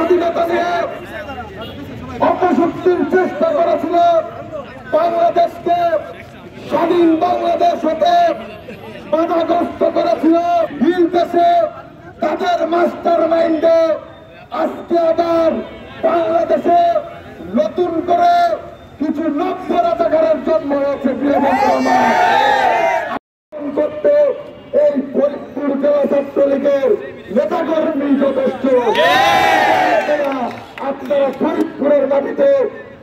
স্বাধীনতা নিয়ে অপশক্তির চেষ্টা করেছিল বাংলাদেশকে স্বাধীন বাংলাদেশ হতে বাধাগ্রস্ত করেছিল। হিল দেশে তাদের মাস্টার মাইন্ডে আজকে আবার বাংলাদেশে নতুন করে কিছু নব্য রাজাকারের জন্ম হয়েছে। করতে এই ফরিদপুর জেলা ছাত্রলীগের নেতাকর্মী যথেষ্ট। আপনারা ফরিদপুরের মাটিতে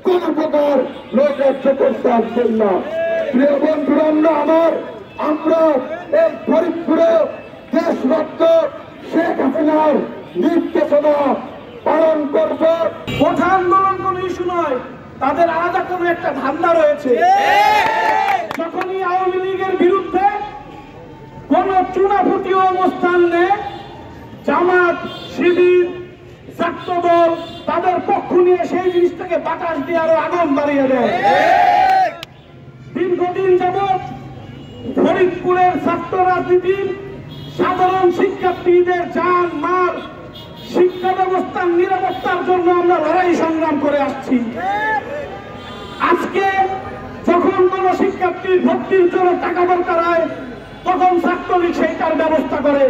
কোন প্রকার নৈরাজ্য করতে আসবেন না। প্রিয় বন্ধুরা, আমরা এই ফরিদপুরে দেশরত্ন শেখ হাসিনার নির্দেশনা পালন করব। কোঠা আন্দোলন কোন ইস্যু নয়, তাদের আলাদা কোন একটা ধান্দা রয়েছে। যখনই আওয়ামী লীগের বিরুদ্ধে কোন চুনাফুটি অবস্থান নেয়, জামাত, শিবির, ছাত্রদল তাদের পক্ষ নিয়ে সেই জিনিসটাকে বাতাস দিয়ে আরো আগুন বাড়িয়ে দেয়। দীর্ঘদিন যাবৎ ফরিদপুরের ছাত্র রাজনীতির সাধারণ শিক্ষার্থীদের জান মাল শিক্ষা ব্যবস্থার নিরাপত্তার জন্য আমরা লড়াই সংগ্রাম করে আসছি। আজকে যখন কোন শিক্ষার্থীর ভর্তির জন্য টাকা দরকার হয়, তখন ছাত্রলীগ সেইটার ব্যবস্থা করে।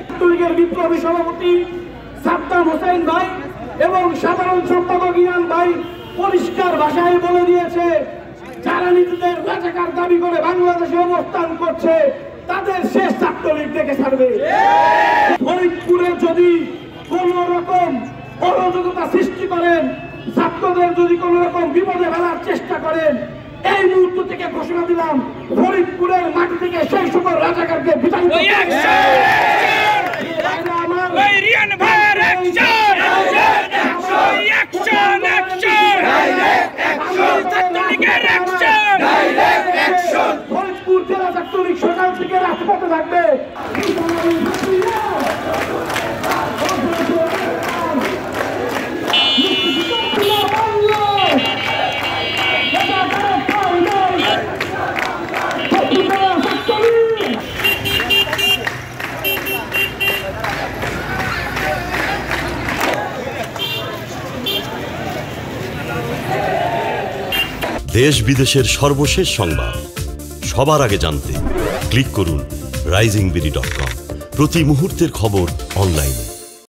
ছাত্রলীগের বিপ্লবী সভাপতি সাদ্দাম হোসেন ভাই এবং সাধারণ সম্পাদক ইনান ভাই পরিষ্কার ভাষায় বলে দিয়েছে, যারা নিজেদের রাজাকার দাবি করে বাংলাদেশে অবস্থান করছে তাদের শেষ ছাত্রলীগ দেখে ছাড়বে। ফরিদপুরে যদি কোন রকম অরাজকতা সৃষ্টি করেন, ছাত্রদের যদি কোন রকম বিপদে ফেলার চেষ্টা করেন, এই মুহূর্ত থেকে ঘোষণা দিলাম, ফরিদপুরের মাটি থেকে সেই সকল রাজাকারকে বিতাড়িত ফরিদপুর জেলা ছাত্রলীগ সকাল থেকে রাজপথে থাকবে। দেশ বিদেশের সর্বশেষ সংবাদ সবার আগে জানতে ক্লিক করুন risingbeauty.com। প্রতি মুহূর্তের খবর অনলাইনে।